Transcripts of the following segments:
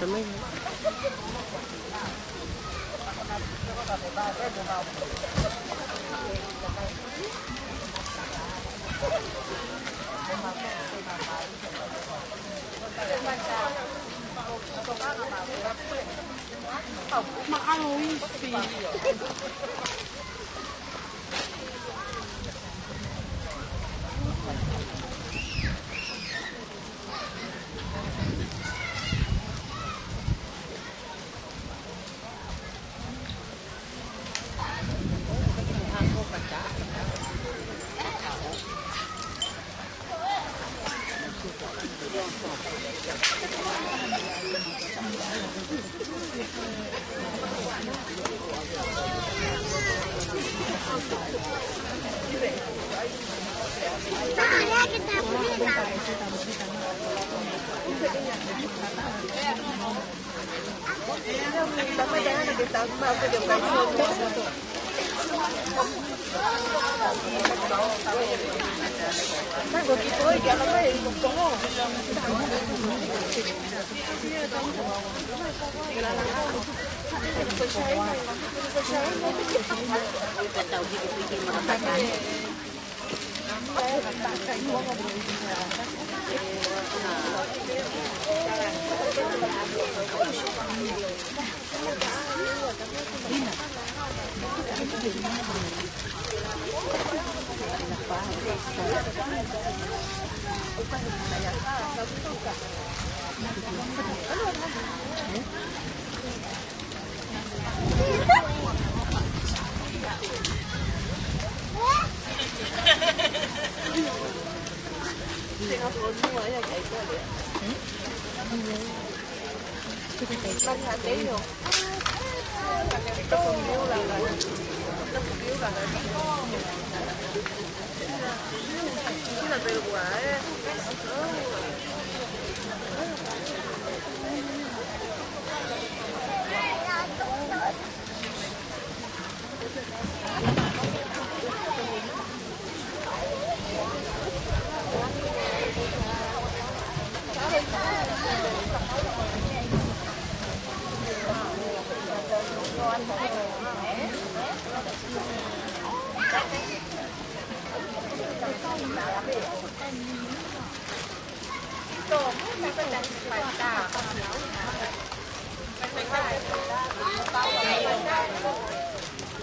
También. Mà ăn uống gì?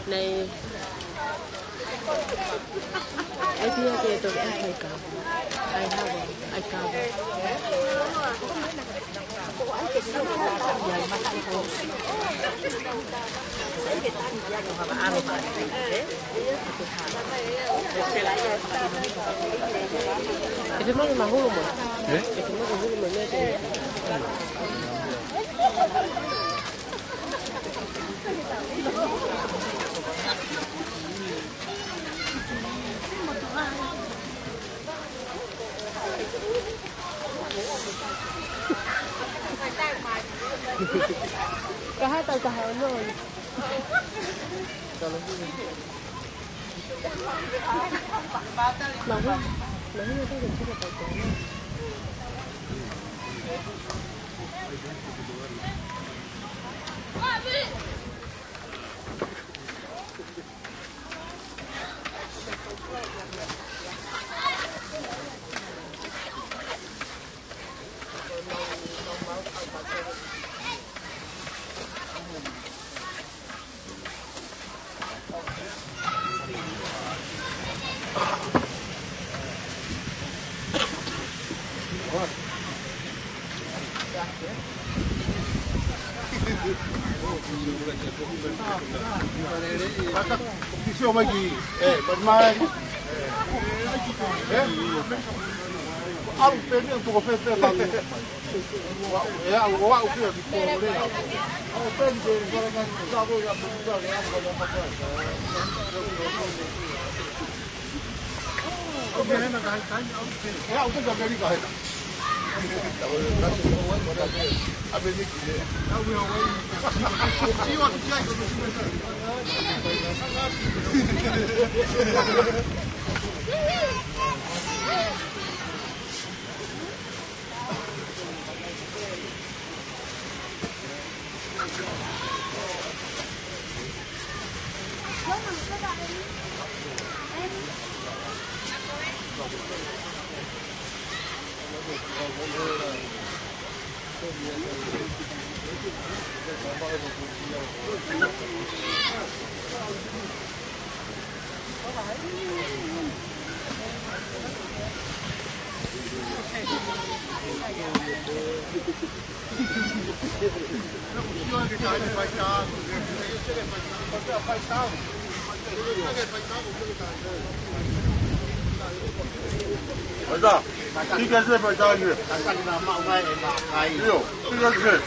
Này ai kia kìa tôi ăn thầy cả ai hao rồi ai cao rồi itu mah mahulu mah itu mah mahulu mah ni Kahit ang kahanon. Mahal ito din sila pagkain. Sio magi, bermain. Aku pengen tu kopi lalu. Ya, aku kira di Korea. Aku pengen jangan sabu yang besar yang apa. Aku nak kahit. Ya, aku dah beli kahit. 儿子，这个是白章鱼，六，这个是。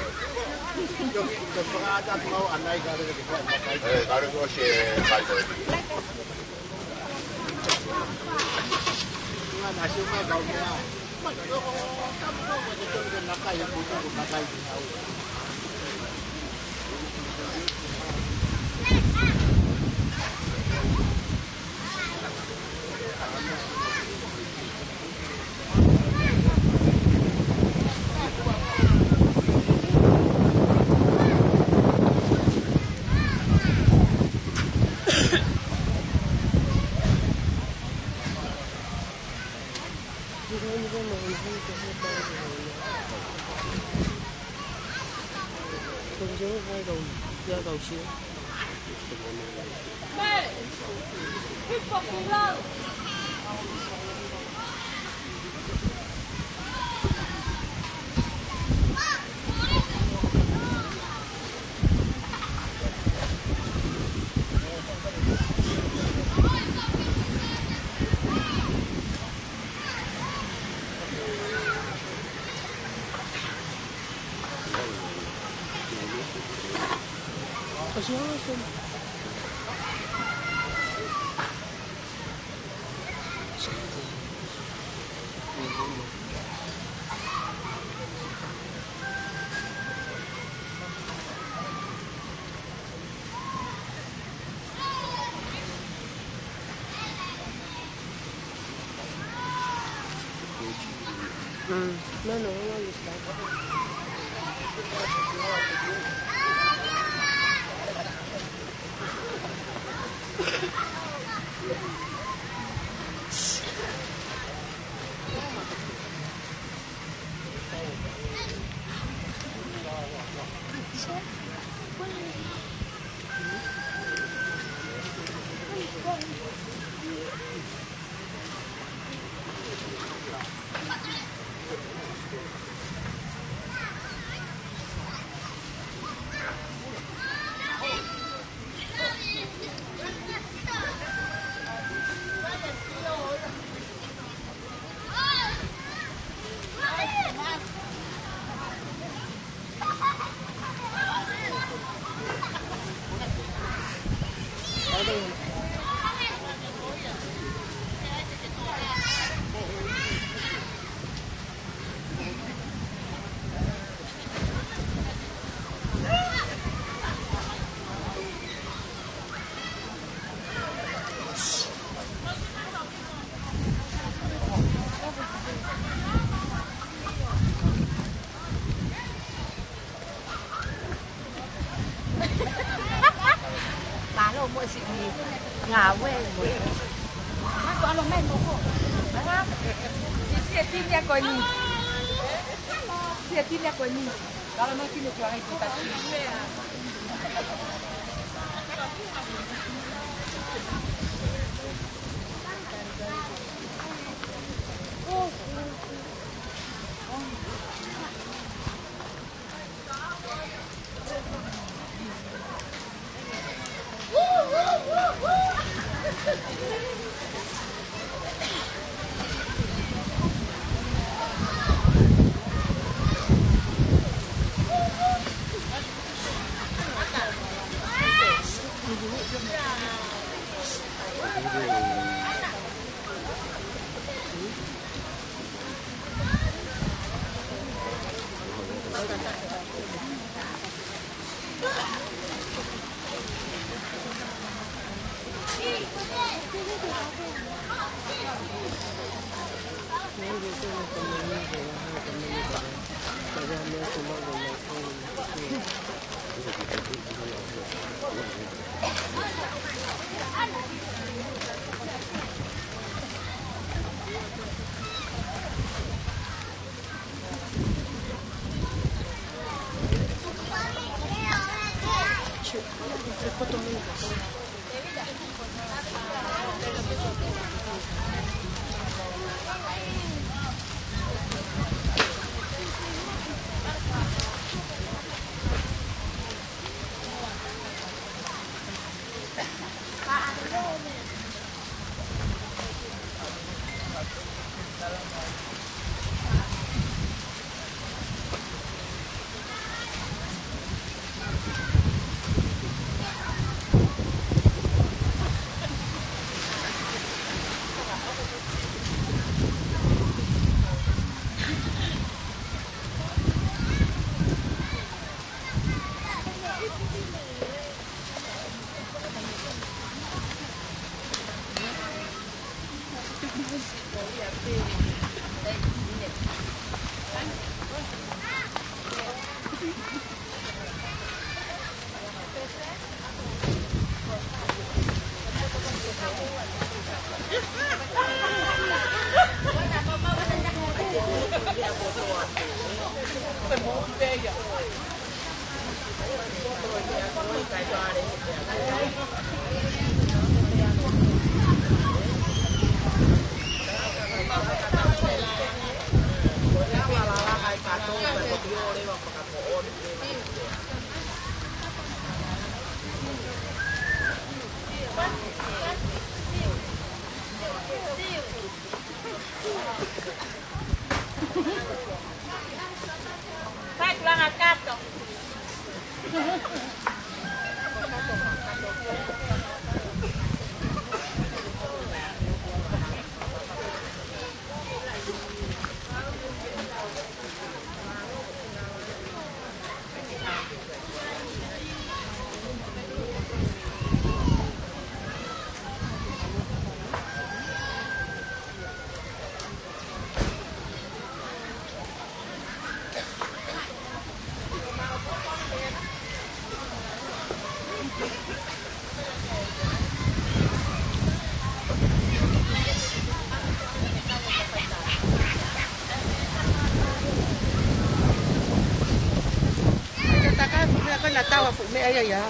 mẹ gì vậy?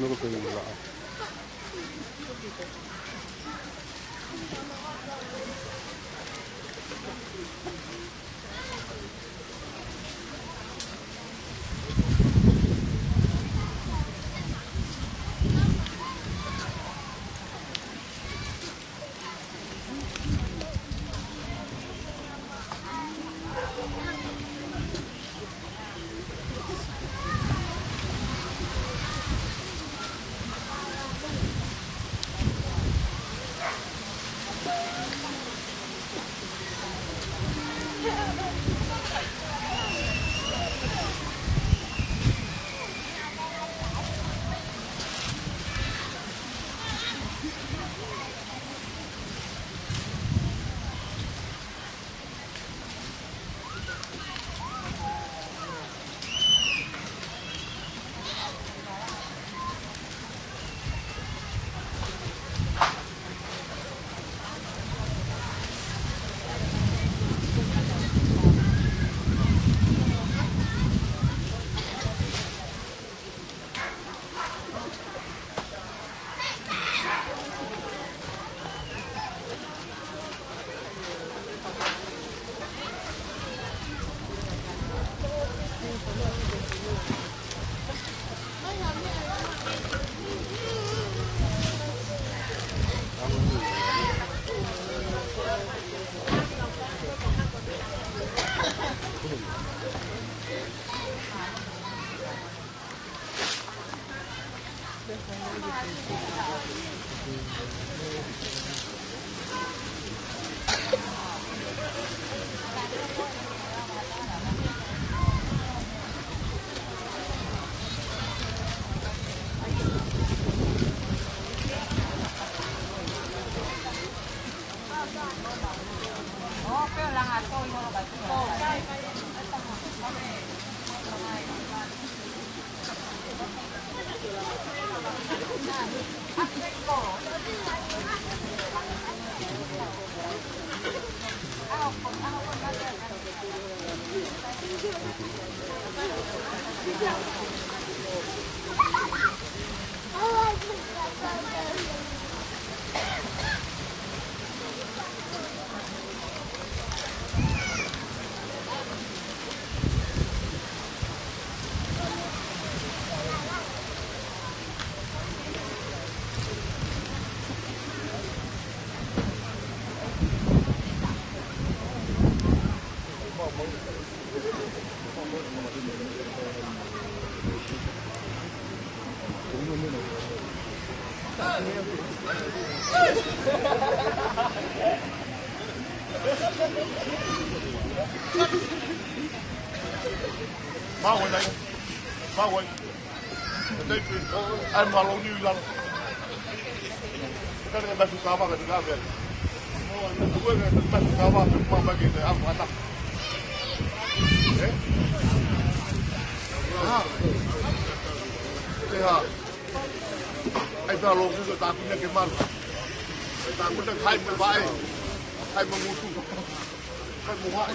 那个声音了啊。Má quên đây. Má quên. Đây anh mà lâu như là cái này bác cá cái cá về. Tôi cái bác cá mà bác cái này ăn quá tắc. Đấy. Thế hả? Anh ta lâu như ta cũng nhận cái mặt. Ta cũng được 27. 21 tuổi. Cái mùa hoa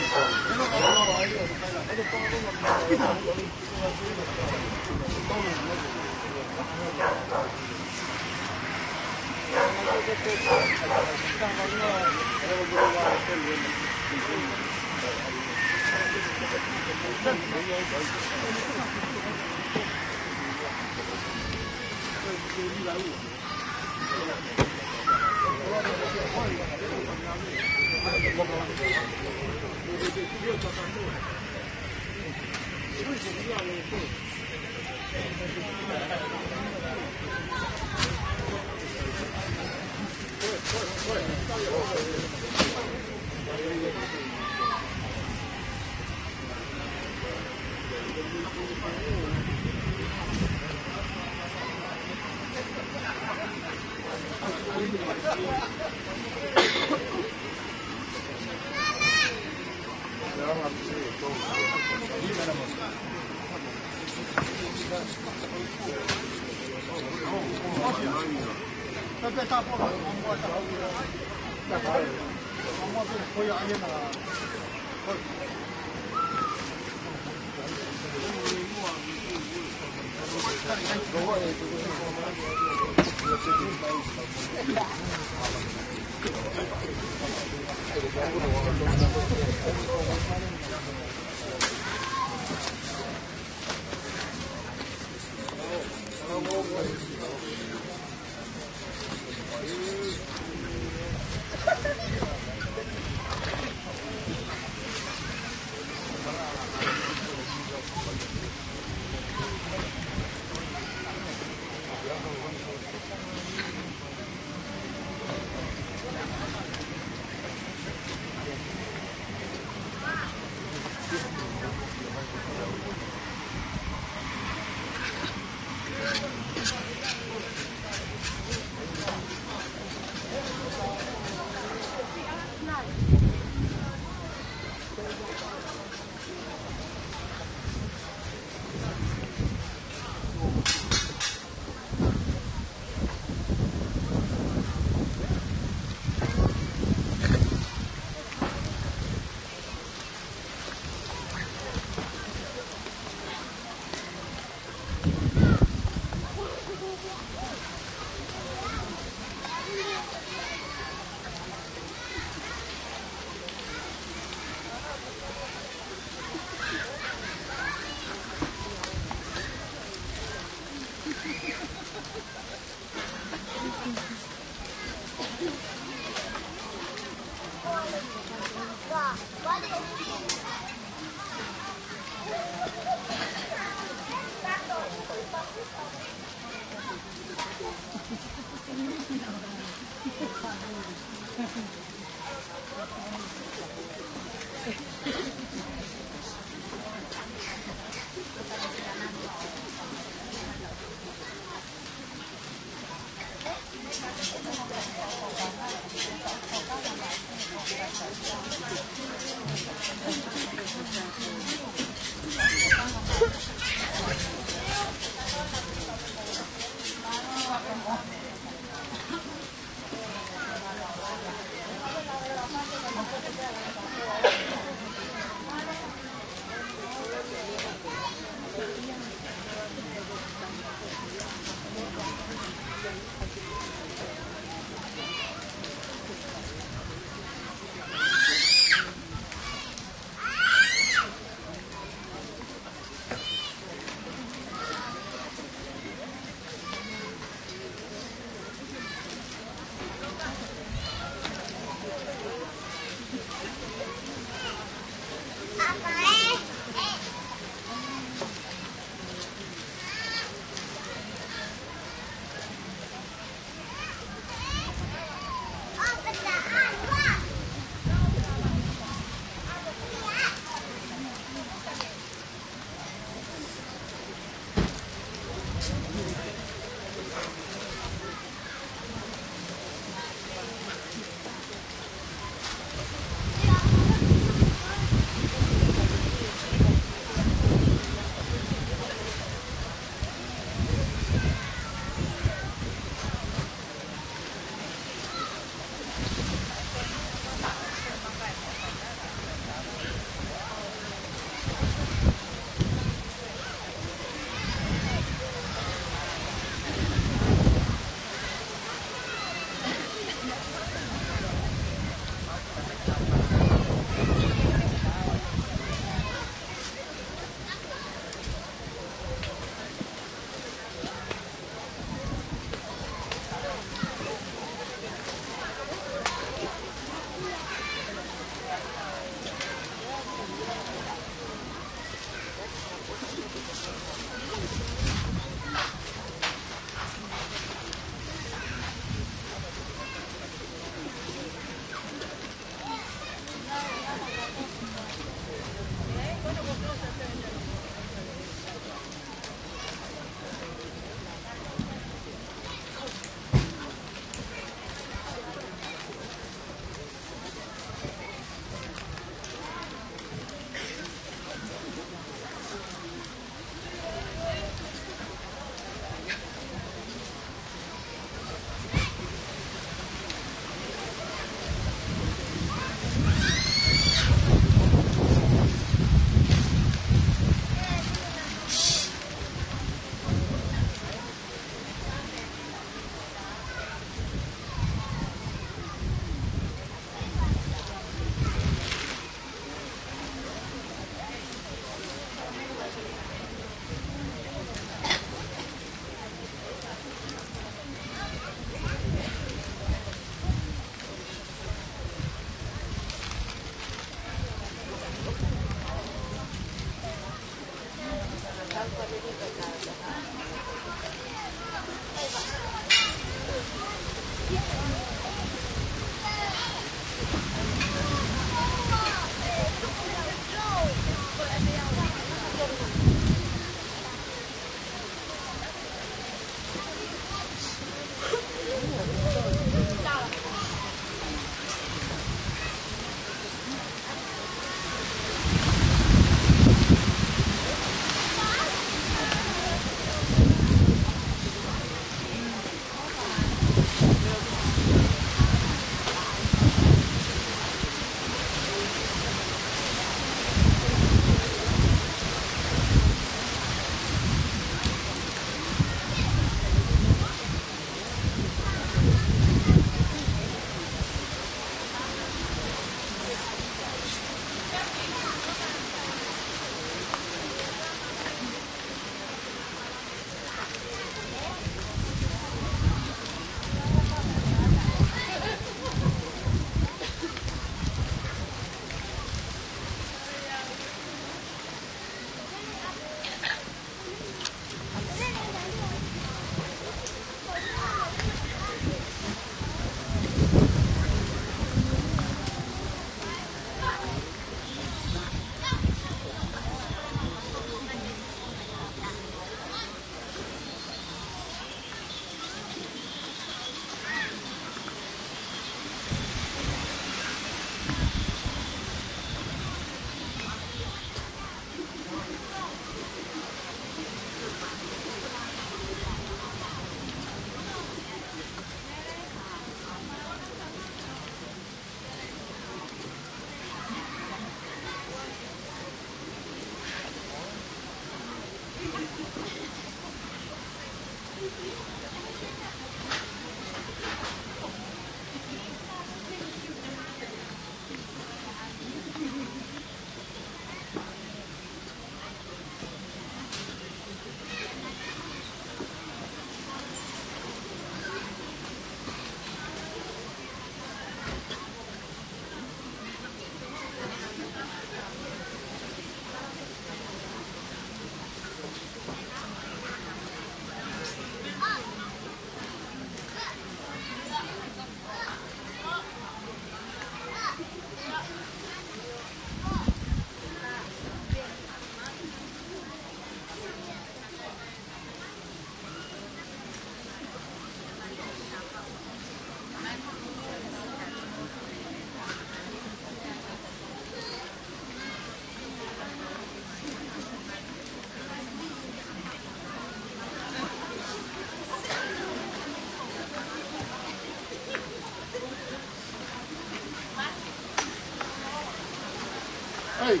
Ei,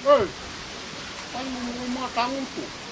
ei, vai matar um tu.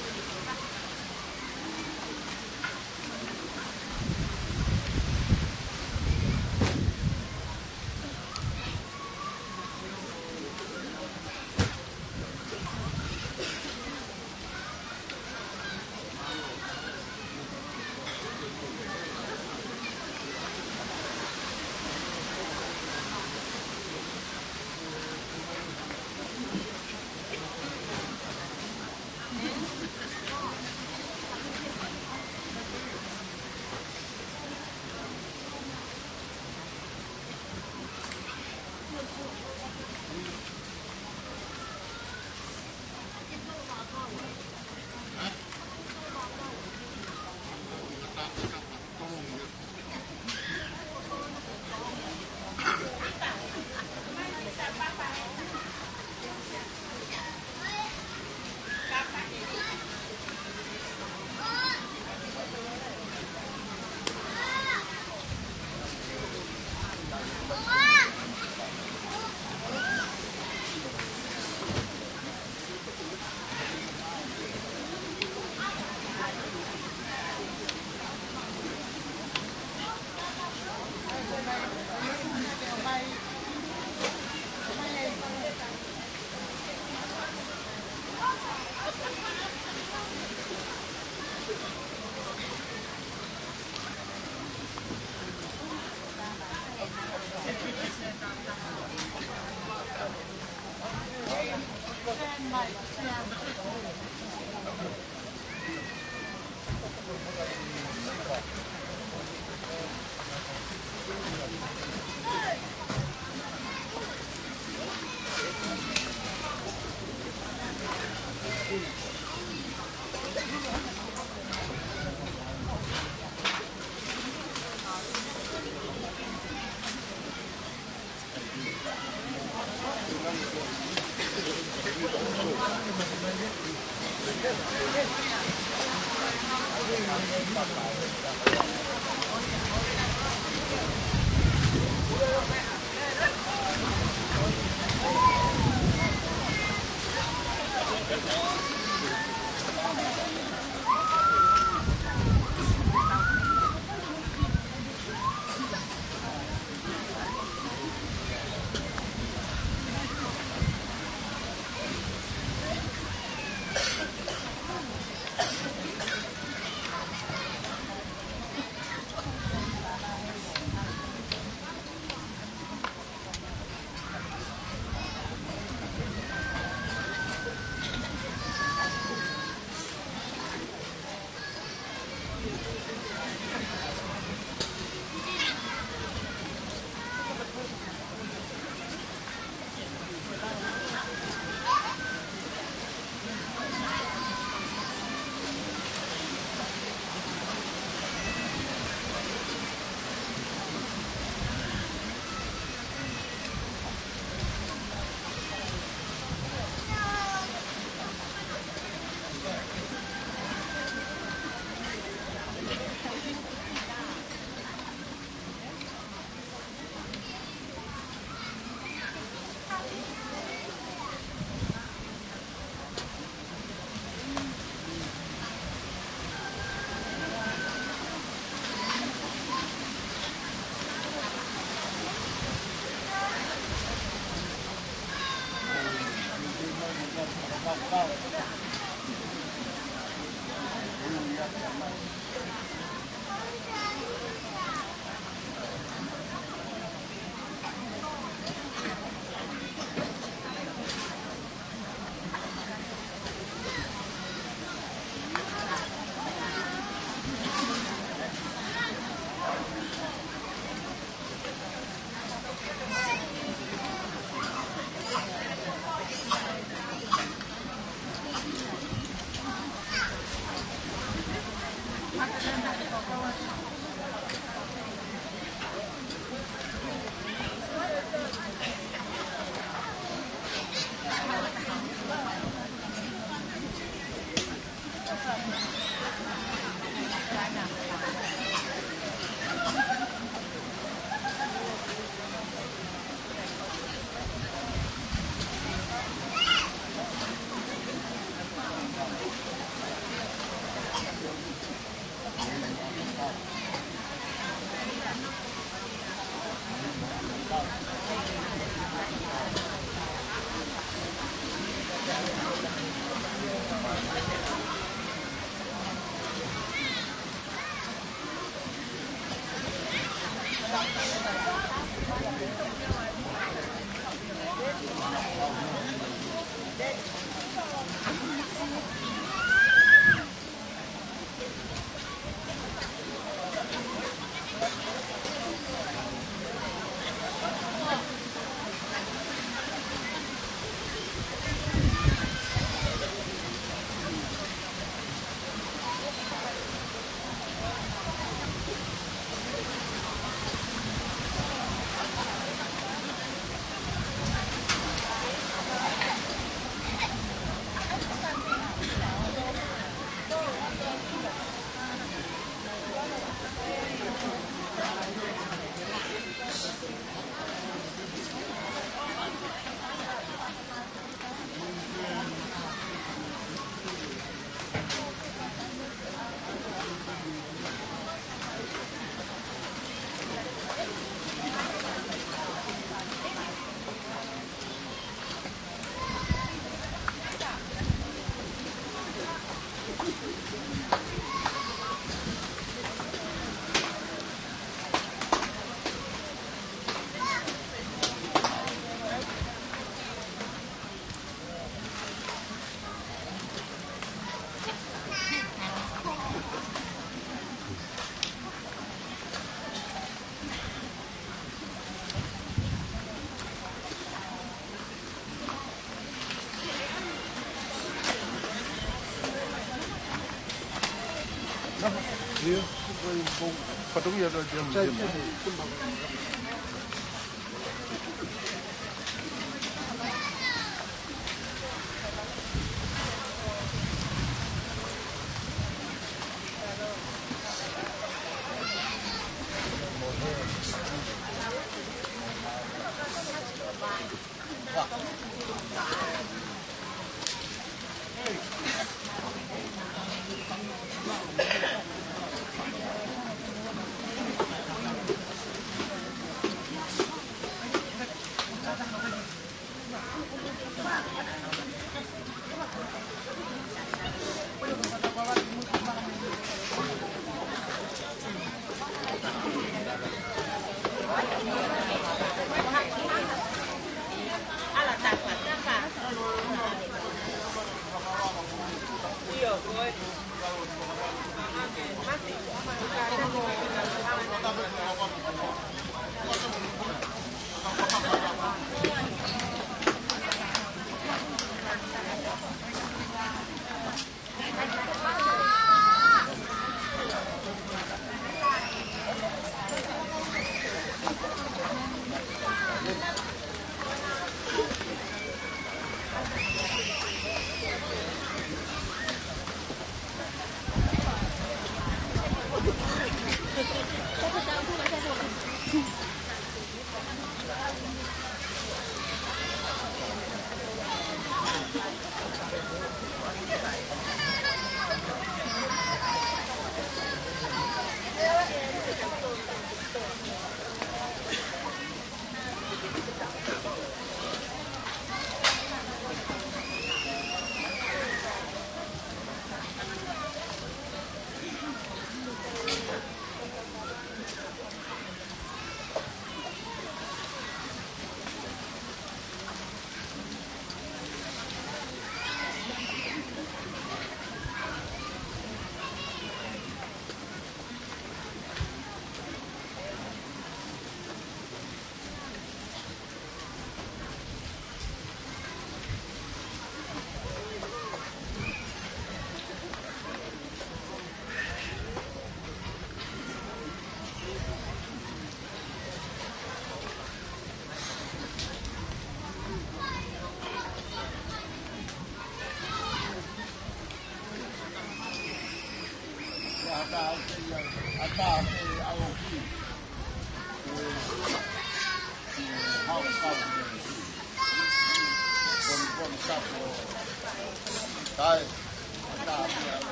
Потом я делаю.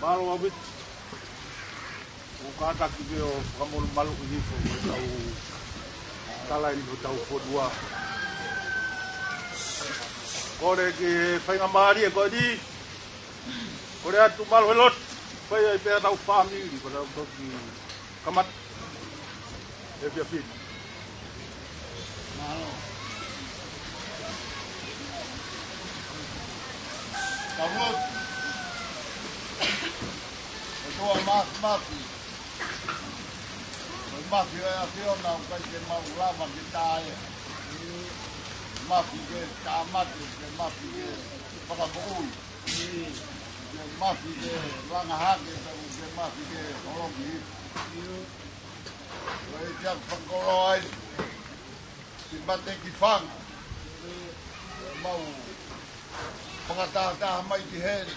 Mau abit. Ukata kibio kamu malu gitu tahu kalain tahu kodua. Kore ke fai ngamari ko di. Kore atu malu helot. Fai pe tahu family pada bagi kamat. Fit. Malu. Kamu tua mafi a fiona ka ke mau lava ki tae mafi ke tamate ke mafi ke pakabui ke mafi ke langa hake ke mafi ke ologi wai jak pangkoloi ki bate ki fang mau pangata mai ki hen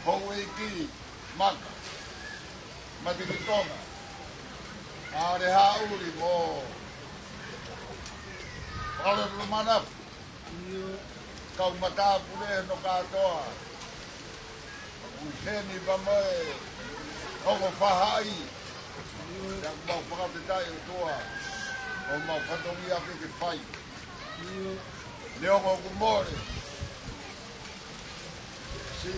Hoi ki maka matiki tonga are hauri mo kalau lumana kau mata pule no katoa useni bamai hongo fahai yang mau pakate tai toa o mau patongi ake ke fai neongo kumore si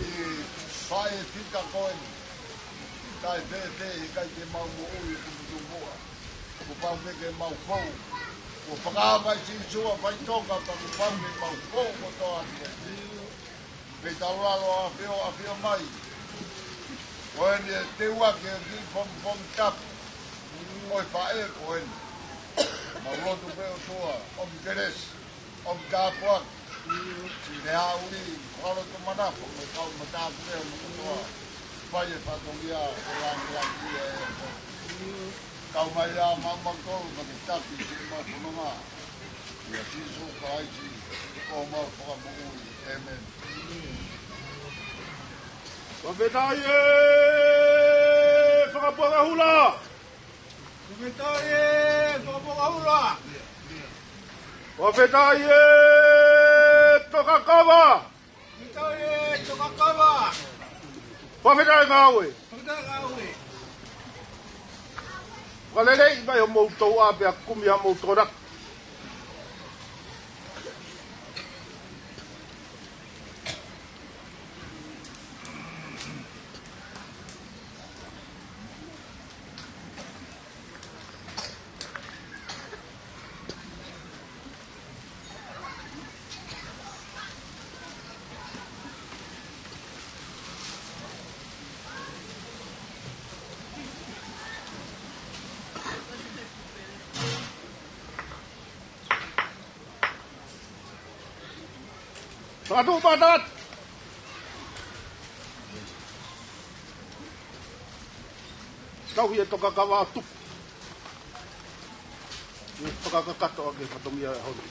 fai tika koin tai te kai ke mau mo ui ku moa ku pau ke mau fou o panga vai si sua vai toka pa ku pau ke mau fou ko to ate pe tauralo a fio mai o ni te wa ke ki pom tap oi fa e koin mau lo tu pe toa om keres om kapwa si le auri kalau tu mana pun kau mata dia mentua banyak patungia orang dia kau maya mamang kau kita di mau pununga ya sisu kai si kau mau pengamu amen Wabetaye pengapunga hula Wabetaye pengapunga hula Wabetaye Tokakawa! Itaue Tokakawa! Whawhenau ngā oe. Walelei mai o moutou a bea kumi a moutou rak. Satu patat. Kau ia toka kawa tu. Ia toka kakato ake katomia honi.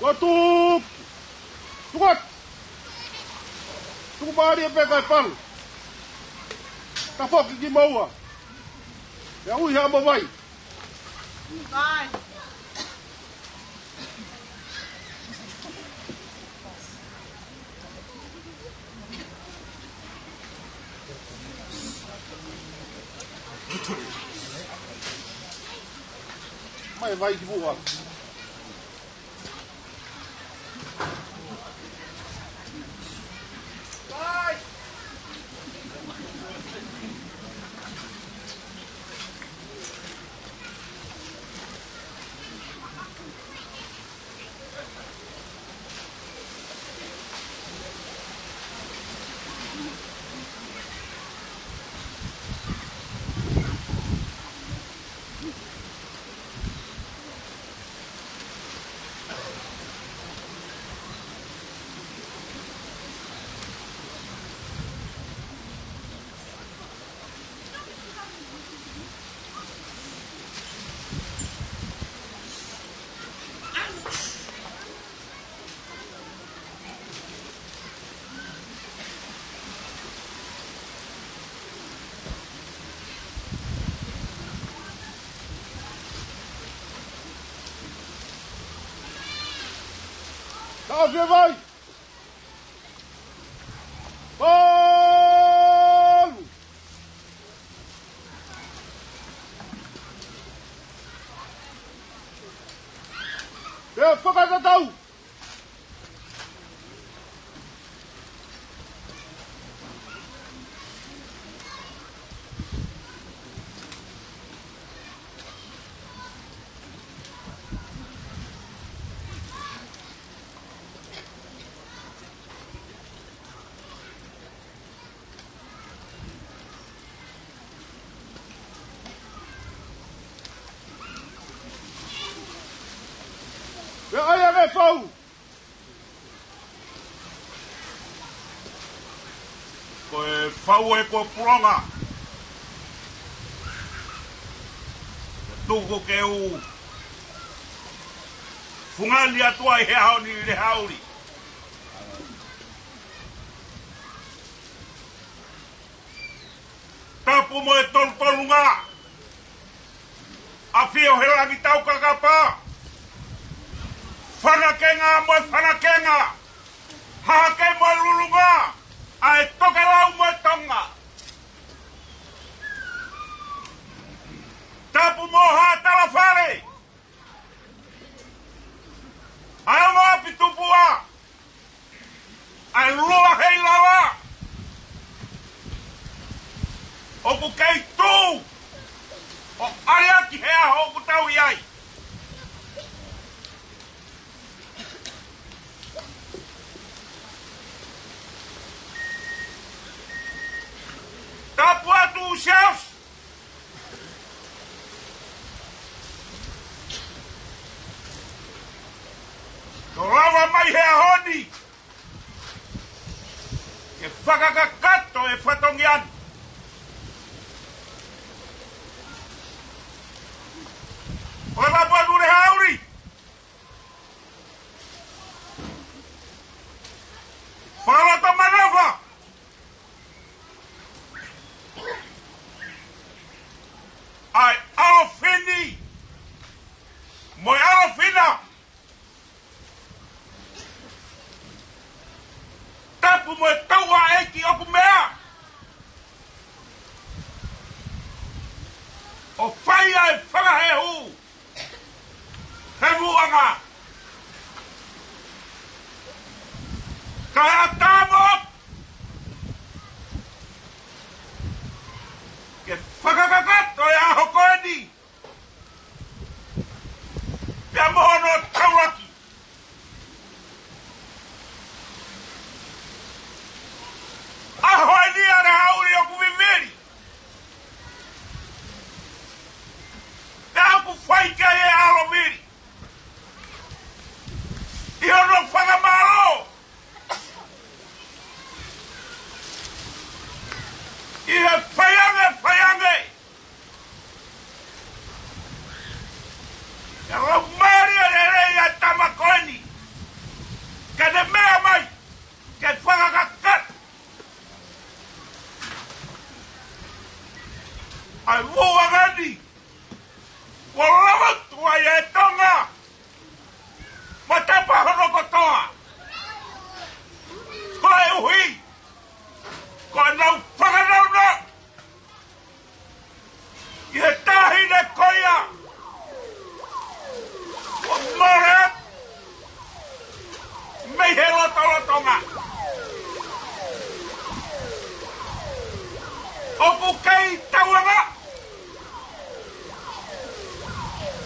Watuk! Tukat! Tukubari ang pekay pang! Tapok, hindi maua! Yang uy, hamaway! Bye! May vai di buwan. Kau dia vai! Bol! Dia pakai tahu. e fau. Koe fau e ko puronga. Tuko ke u. Fungali atua i he haoni i le hauri. Tapu mo e tolunga. A fio he langi tau kakapa. Whanakenga mo e whanakenga. Hake mo e lulunga. A e tokerau mo e tonga. Tapu mo ha talafare. A e mo api tupua. A e lua hei lawa. O ku kei tū. O ariaki hea ho ku tau iai. Tapu atu usiaus. No rawa mai hea honi. Ke whakakakato e whatongian. Oe lapua kure hauri. Whalata manawa. Ai alofini. Moi alofina. Tapu mo e taua eki oku mea. O whaia e whakahehu. Hemuanga. Kai atamo. Ke whakakakato e aho koeni. Pea mohono tauraki. Aho e ni ana hauri o kuviviri. Pea ku whaika e alo viri. Io non fa malo! Io faiange! E la Maria de rei a Tamakoni! Che ne mea mai! Che fa la caccat! Ai mua gani! Walava tua e tonga! Matapa hono kotoa. Koe uhi. Koe nau whakanau na. I he tahi ne koia. O more. Mei he lotolotonga. O ku kei tauanga.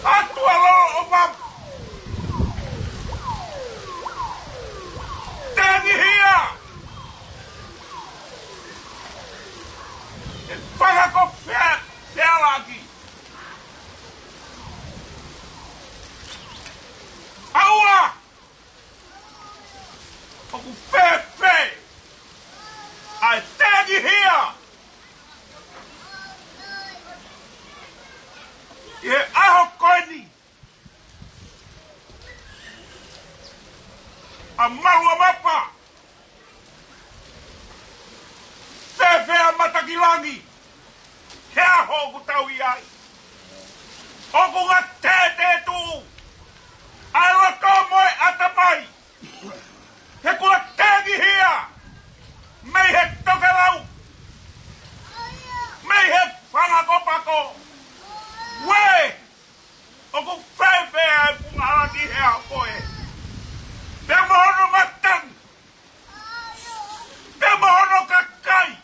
Atua lo o mam. Tangi hia! E whaka ko whealaki. Aua! O ku whe. Ai tangi hia! I he aho koeni. A marua mapa. Whewhea matakilangi. Hea hoku tau iai. Oku ngā tētē tū. Ai roto moe atapai. He kua tēngi hia. Mei he tokerau. Mei he whangakopako. Wē. Oku whewhea e pungaraki hea koe. Pea mohono matang. Pea mohono kakai.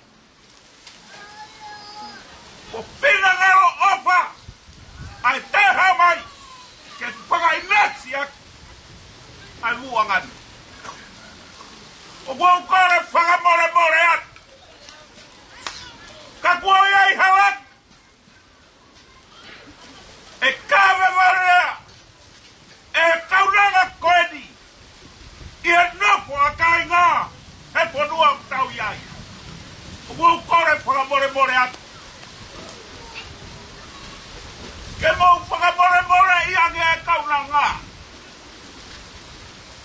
O pina ngaro ofa. Ai teha mai. Ke whakainatsia. whakamore atu. Ke mau whakamore ia ngea e kauna ngā.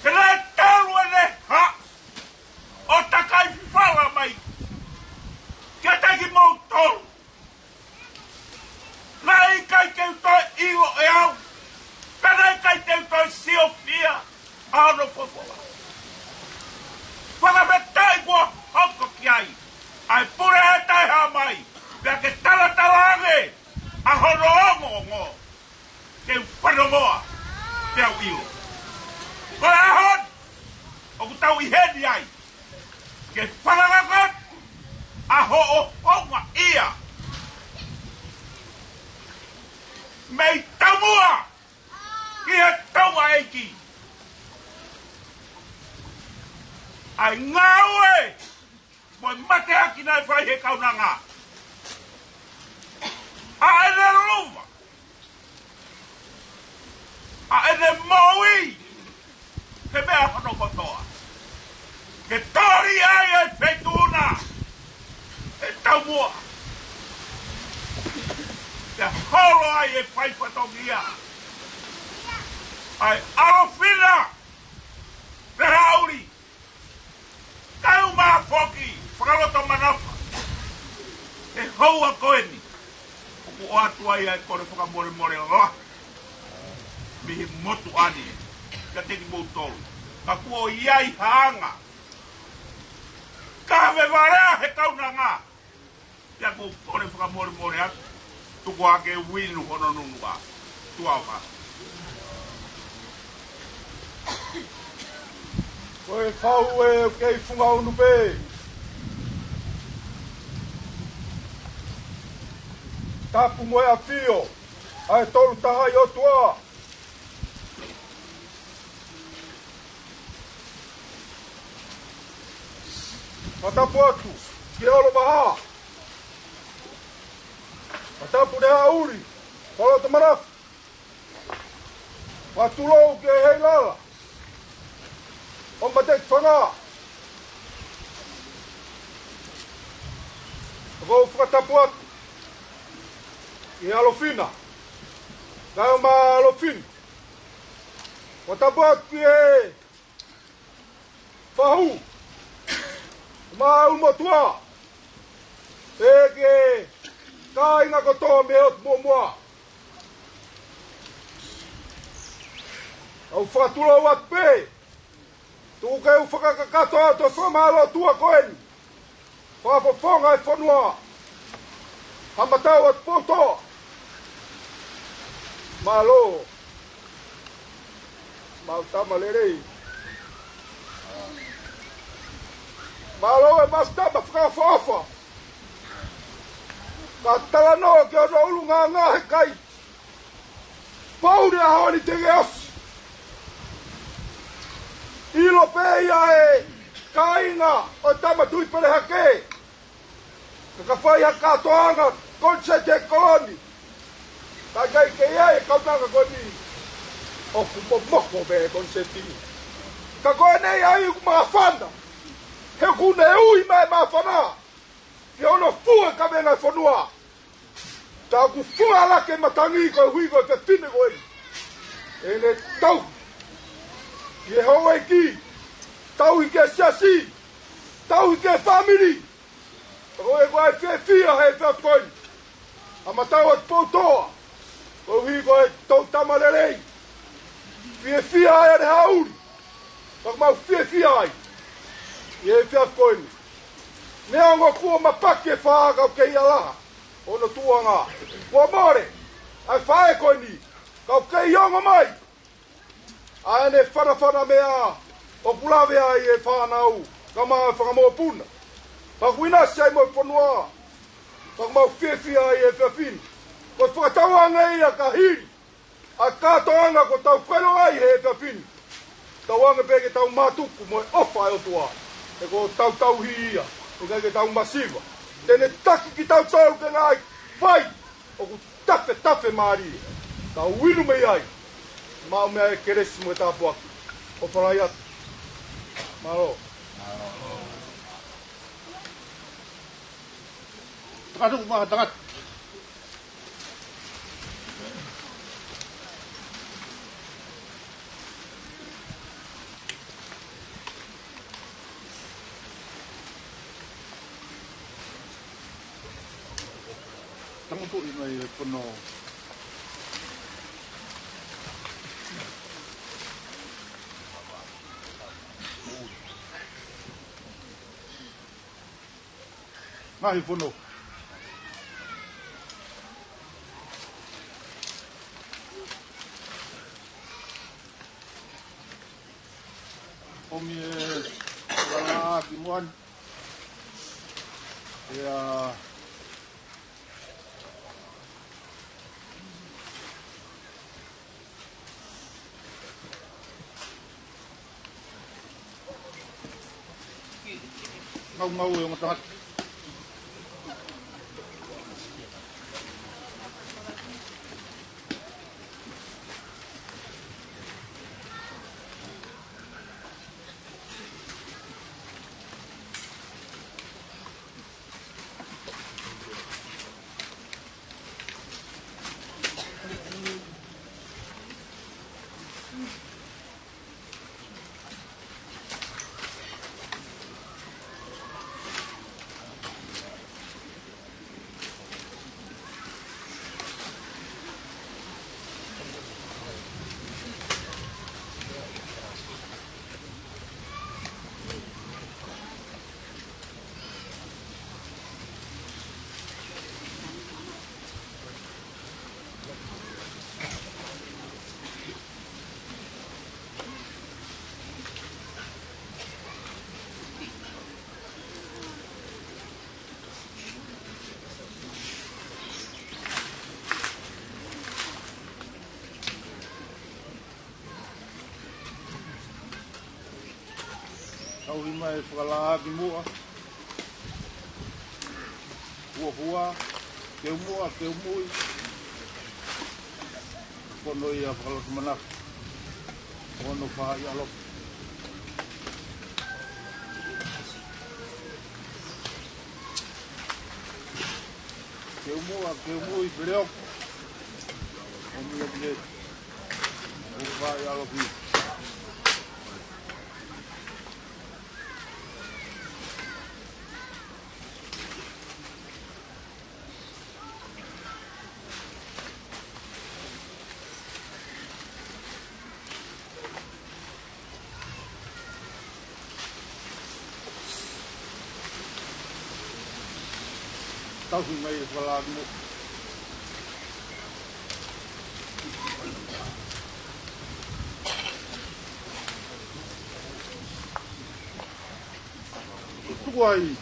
Ke rei tēru e ne ha. O takai whiwhara mai. Ke teki mau tolu. Nai kai teu toi iwo e au. Ka nai kai teu toi sio fia. Ano popola. Whakametai kua hoko ki ai. Ai pure e tai ha mai. Pea ke tala ange. A hono ongo. Ke whanomoa. Pea uilo. Koe ahon. O kutau i hedi ai. Ke whanangakot. A ho o honga ia. Mei tamua. Ki he taua eiki. Ai ngā ue. Moi mate aki nai whai he kaunanga. A ene luva. A ene maui. Ke mea whano kotoa. Ke tori ai e whetuna. E taumua. Ke holo ai e whai whatongia. Ai arofina. Te hauri. Kau maa foki. Whakaroto manafa. E houa koeni. Oku o atu ai ai kore whakamore roa. Mihi motu ani. Ka teki mou tolu. Ka kua o iai haanga. Ka me warea he kauna ngā. Ia kou kore whakamore atu. Tuku ake winu hono nunu a. Tuau ka. Koe whau e o kei whunga unu pē. Tapu moe a whio. Ai tolu taha i o tua. Matapu atu. Ki olo maha. Matapu ne hauri. Kolo te marafu. Matulou ke hei lala. O matek whanga. Kou whakatapu atu. I alofina. Kai o ma alofina. O tapu atu ki e whahu. Ma umotua. E ke ka inga kotoa me ot mua. Au whakatulou atu pe. Tu keu whakakatoa to whamalo tua koeni. Whafofonga e whanua. Hamatau at poto. Malo. Mautama lerei. Malo e mastama whakafofa. Ka talanoa ki ono ulunga ngā he kai. Paure a honi tege osi. Ilo peia e kainga o tamatui pere hake. Kakawhai ha katoanga konse te koloni. Takai ke ia e kautanga koni. O kumomoko be konse tini. Kakoe nei ai kuma whanda. He kune ui mai mawhana. Ki ono fue ka venga whanua. Ta ku fua lake matangi ko hui ko te tine koe. E ne tau. Ye hoa ki, tau i ke siasi, tau i ke family. Koe koe fia he whakoi. Ama tau at poutoa. Koe hui koe tau tamarerei. Fia ai ane hauri. Koe mau fia ai. Ye whakoi. Nea ngā kua mapake whaaka kei alaha. Ono tuanga. Kua more. Ai whae koe ni. Kau kei onga mai. Aene whanawhana mea o kulawe ai e whanau. Ka maa whakamoa puna. Ka kuina sei mo whanua. Ka mau whiwhia ai e whiwhini. Ko whakatauanga ia ka hiri. A kātoanga ko tau whero ai he whiwhini. Tauanga peke tau mātuku mo e ofa e o tua. E ko tau hi ia. E kai ke tau masiva. Tene taki ki tau ke ngai. Whai. O ku tafe maari. Tau winu mei ai. Mau mea e keresi mo e tāpu aki. O whanai atu. Malo. Takasuk mga takat. Tangan po yun ay puno. Ngahi puno. Omi wala kimuan. Ya ngau yung tangat. Tau hima e whakalahaki mua. Hua, keu mua, keu mui. Pono ia whakalaki manaka. Pono wha i alo. Keu mua, keu mui, pereo. Omi ia pile. Wha i alo ki. Tau hi mai whalaki mo. Tuai.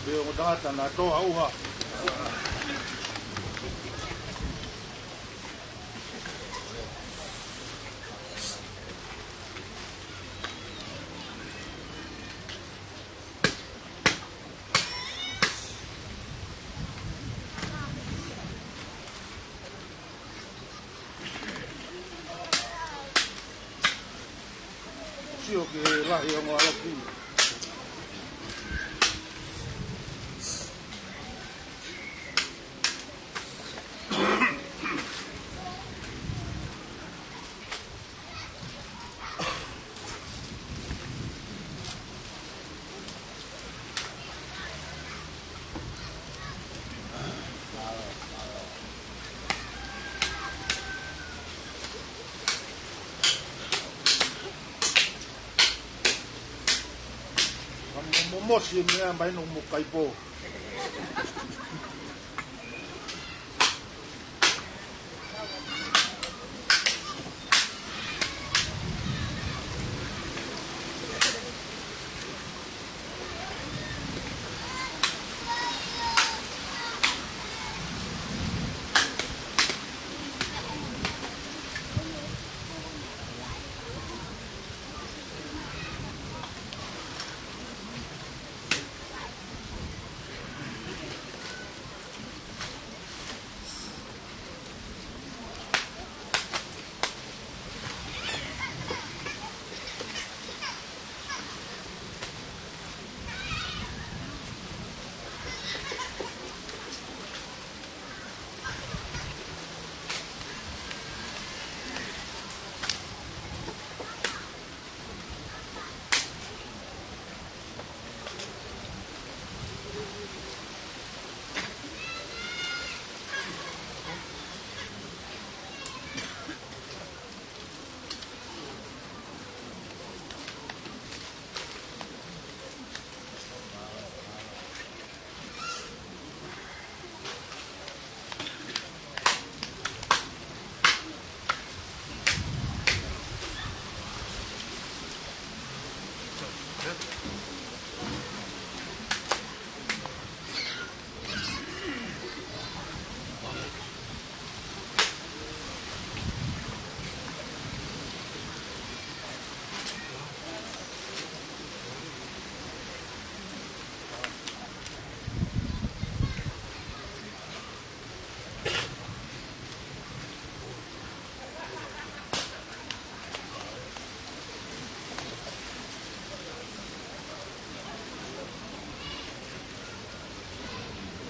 veo mo data na toa uha. Sio ke lahi o mo alapi. Mosi niya may nung mukay po.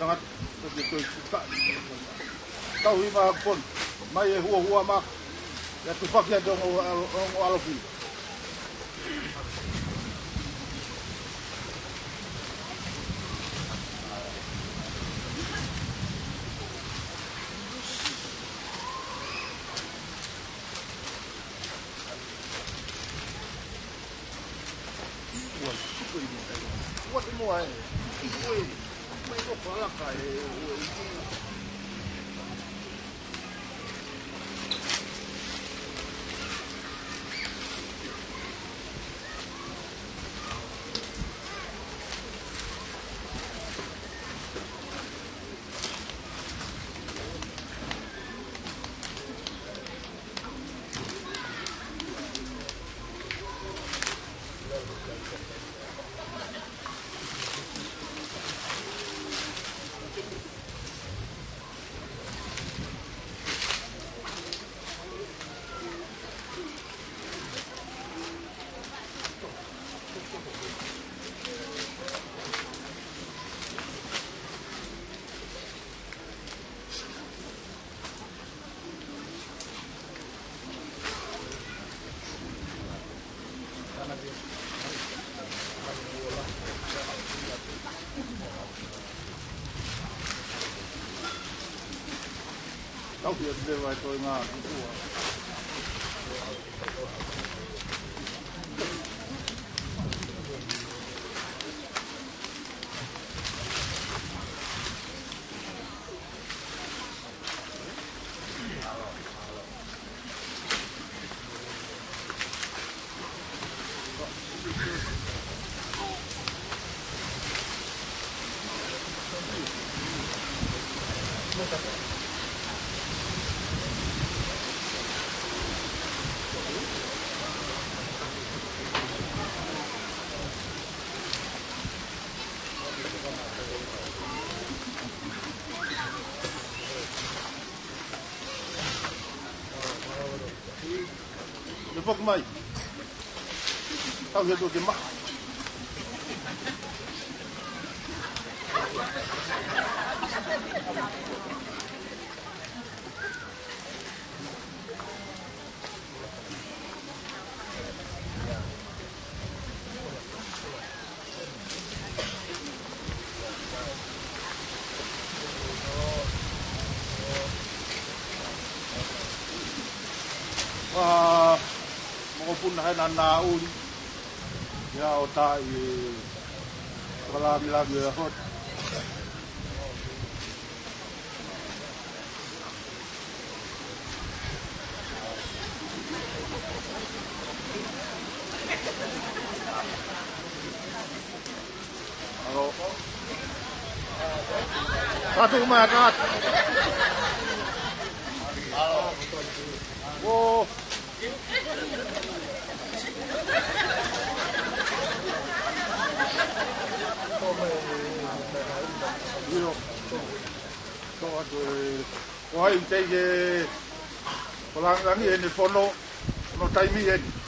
Sangat begitu suka. Tahu lima pun, mai hua mak. Ya tupak ya dong alofi. Wah, super ini. What more? May ko pala kaya tao hiện về vài tôi ngà cũng của Le foc mai. Tau he ke ma. Mo puna hai na uli. Ya o ta I wala mila ge hot. Alo. Satu makat. Oh. Io poi te che la mia nel fondo non stai mia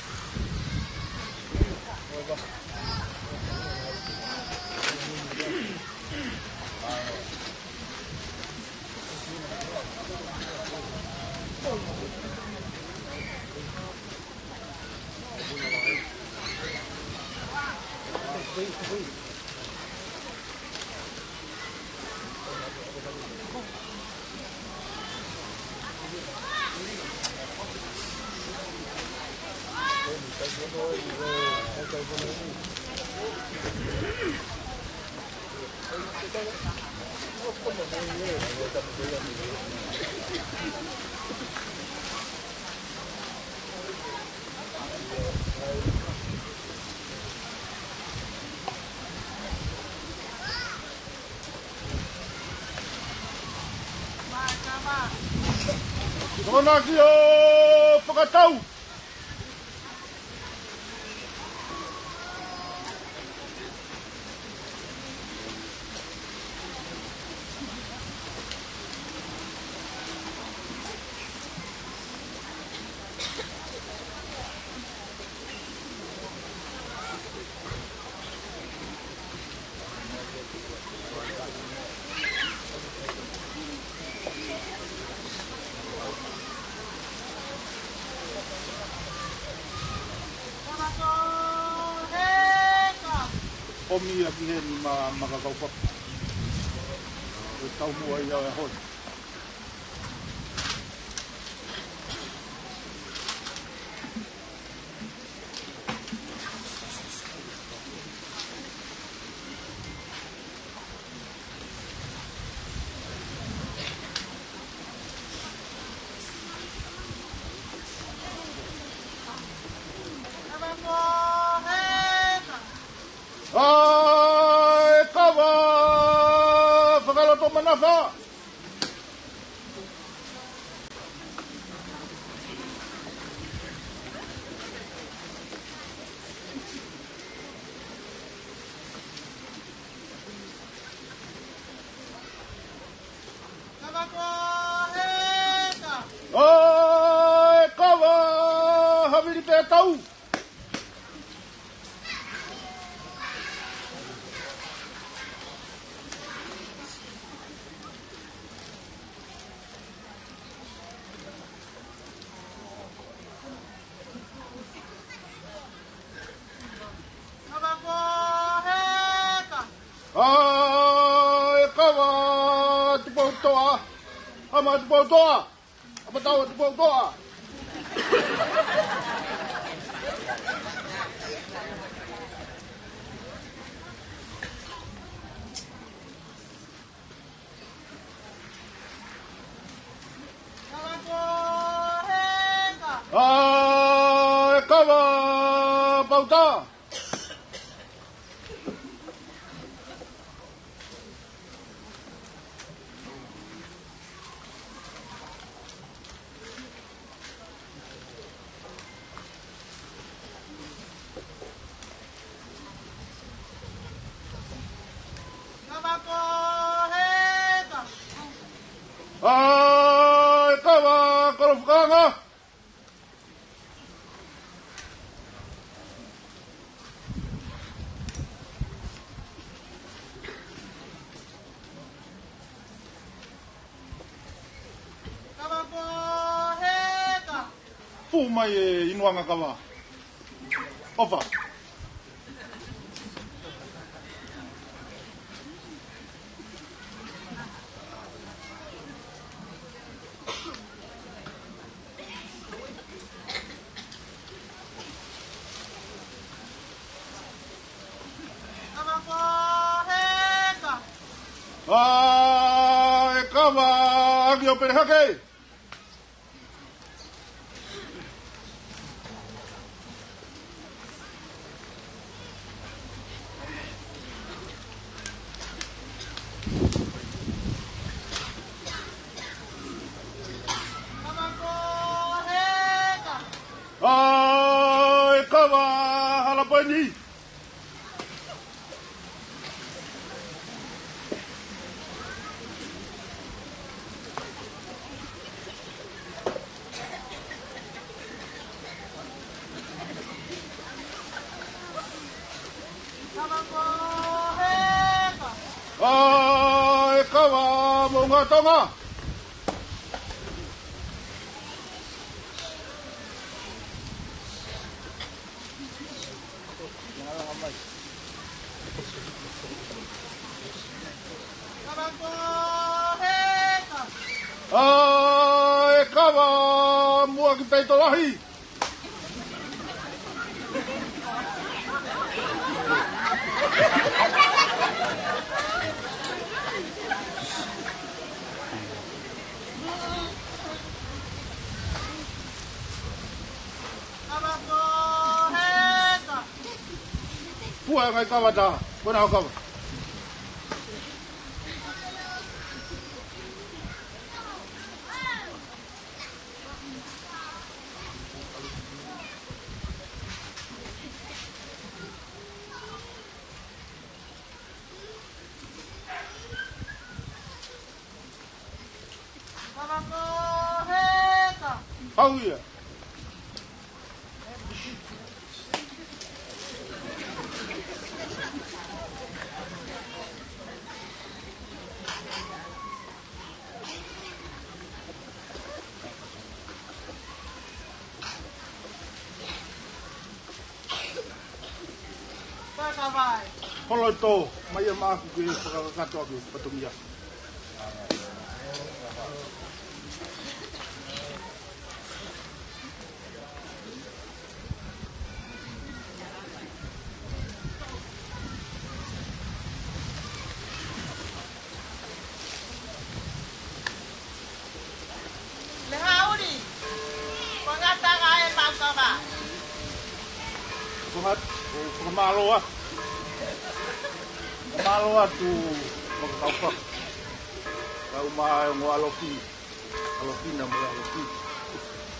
Dona aqui o Pocatau. Omi aqui he ni makakau pa. O tau mua I au e hoi. Ai, kawa! Whakaloto manafa! Ai, kawa! Haviri pe tau! Ai, kawa! Tipo toa! Ama tipo toa! Apa tahu tipo toa? Ai, kawa! Pauta! pu mai e inuanga kawa. Ofa. E kawa agi o perehake. E kawa halapani. E kawa mo ngā tonga. E kawa mua ki peito lahi. Pua ngai kawa ta, puna hau kawa. Hau ia. Holo tō, mai a māku ki whakakato aku patumia. Le hauri. Pangataga e pangkama. Pangmaloa. Maloa tu makakaupa. Kau mai ngo alofi. Alofi na mo alofi.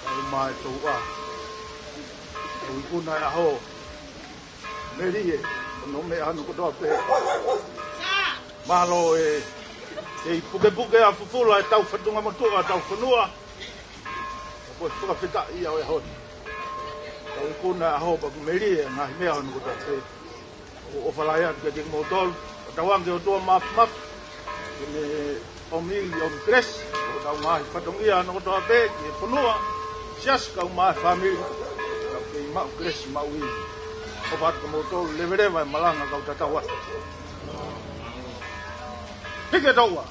Kau mai toa. Kau kuna ya ho. Merie, no me anu ko dope. Malo e puke a fufula e tau fatunga motua tau funua. Ko fuka fita ia o ho. Kau kuna ho pa merie na me anu ko dope. O falaya ke mo tol tawang ke to maf ni omil om tres o tau mai fatongia no to be ke funua sias ka mai family ke ma tres ma wi o pat ko mo tol levere vai malanga ka tatawa pike tawa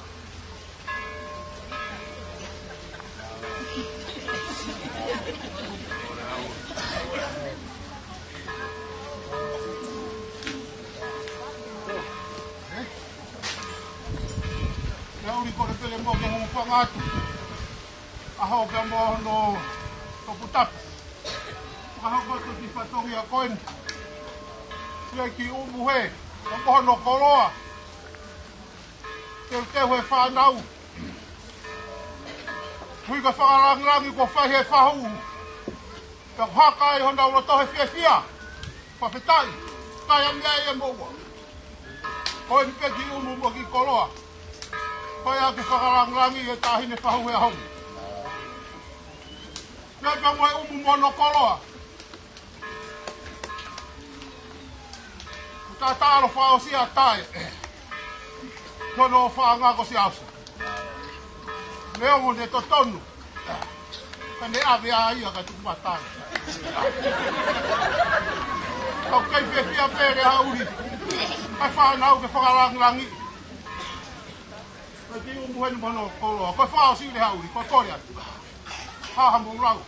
ko le pele mo ke mo fangatu aho ke mo no to putap aho ko to ti fatongi a koen ye ki umu he ko no koloa ke ho fa nau hui ka fa lang ko fa he fa hu ka haka i honda ro to he fia fa fetai ka ya me mo ko ni pe ki umu mo ki koloa Pai aku whakarangi e tahine whahu e hau. Nā ka mai umu mono koloa. Tā tāro whao si a tae. Tono whaanga ko si ausa. Leo mo ne to tonu. Kane ave a ia ka tu matai. Kau kai pe pia pere hauri. Ai fa na o ke whakalang langi. Ai ki umuhen mono kolo. Ko fa o si le hauri, ko kore atu. Ha ha mo rau.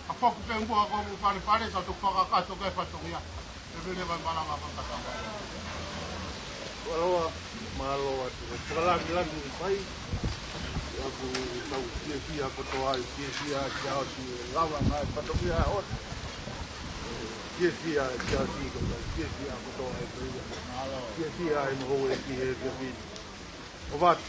A foku pe ngua ko mu pare sa tu whakakato kai patongia. E vile vai malanga whakatanga. Waloa, maloa, whakalangi pai. Aku tahu kia kotoa, kia jauh si lawan ngai patongia hot. Kia jauh si kotoa itu. Kia yang mahu kia ni. Obat.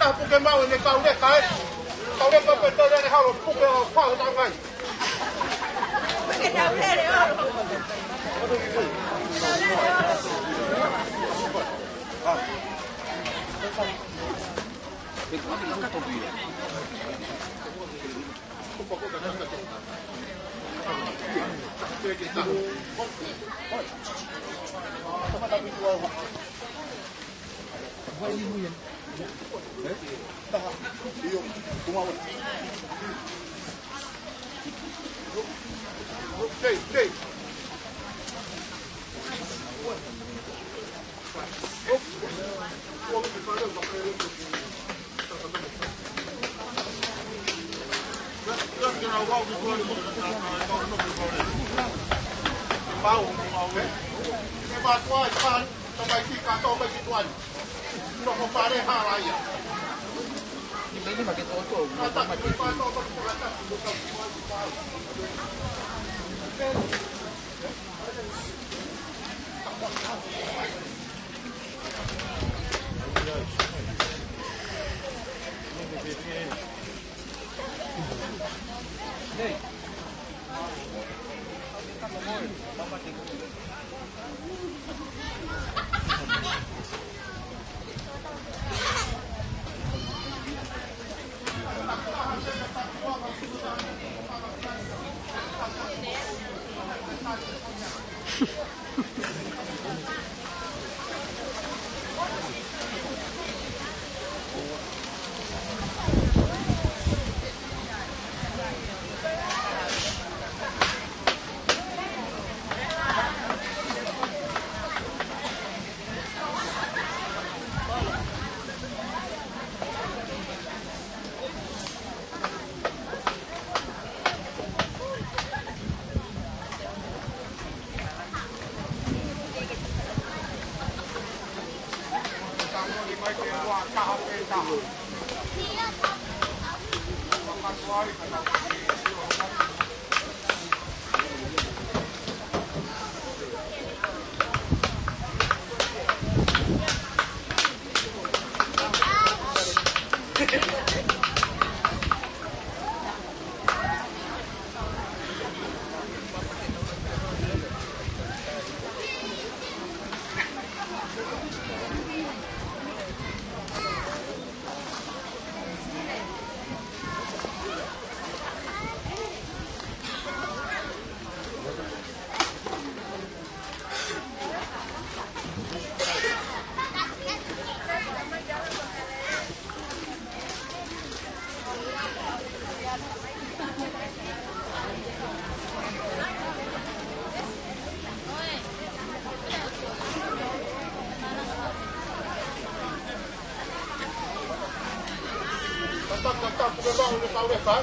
tak puke mau ni kau ni kai. Kau ni kau betul ni hal puke kau tak kai. Puke dah boleh oh. tapu ke bau le tau le pa.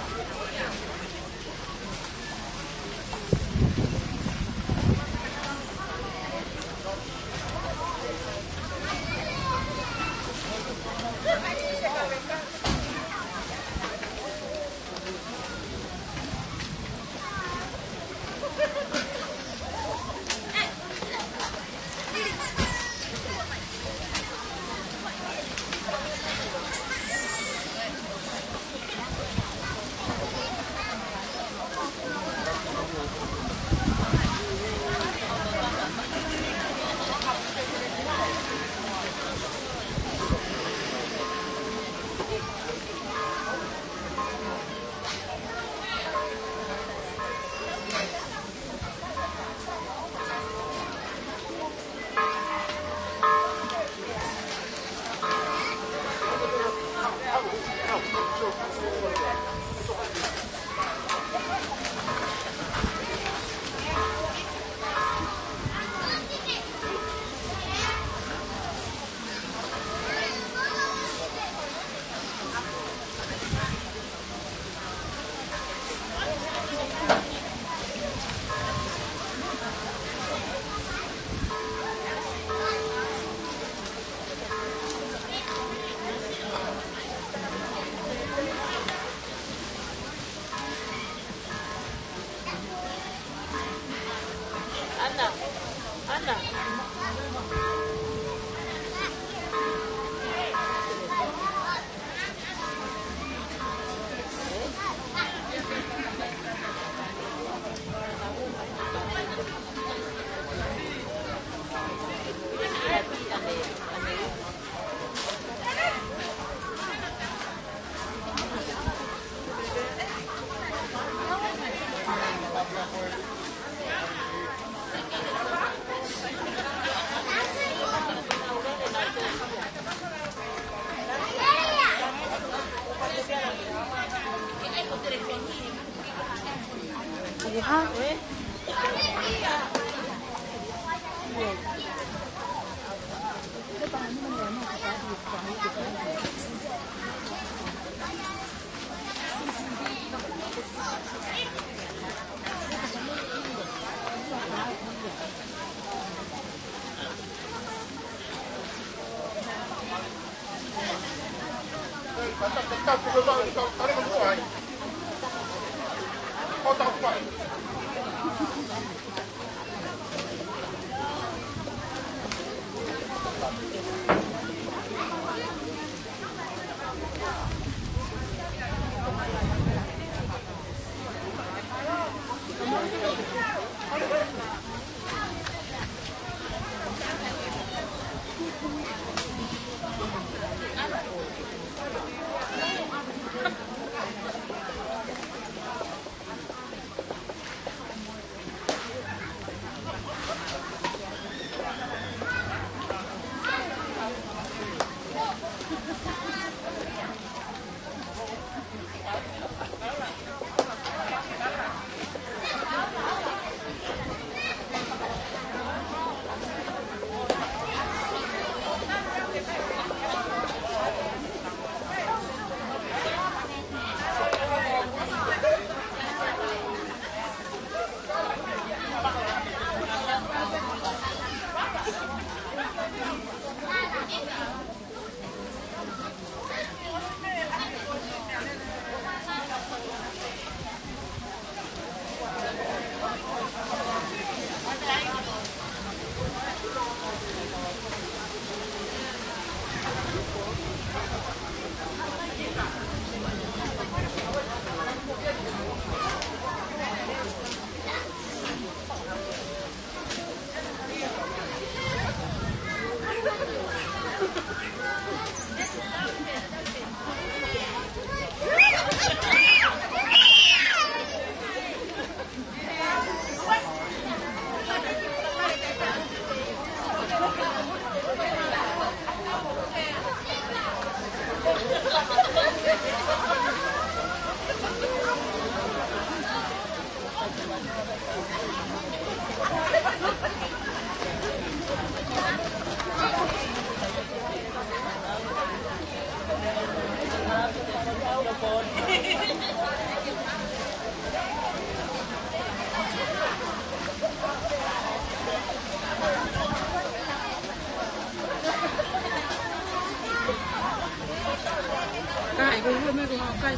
ทุ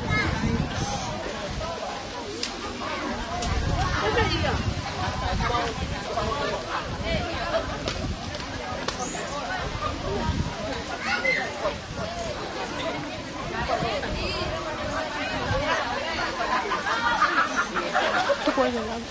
กคนยังร้อง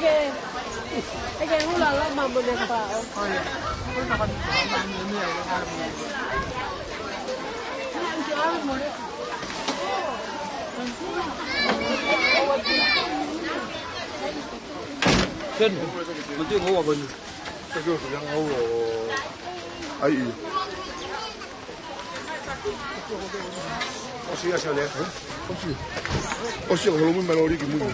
เพลงไอ้แกพวกเราเล่ามาบนเรือเปล่าChân, nó chưa ngô vào mình. Cái kiểu đang ngô vào ai ý. Có xíu sao đấy? Không xíu. Có xíu nó mới đi cái mũi.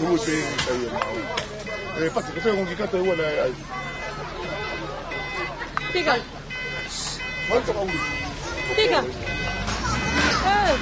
Due per infatti che fai con chi canta vuole Tiga quanto paura Tiga eh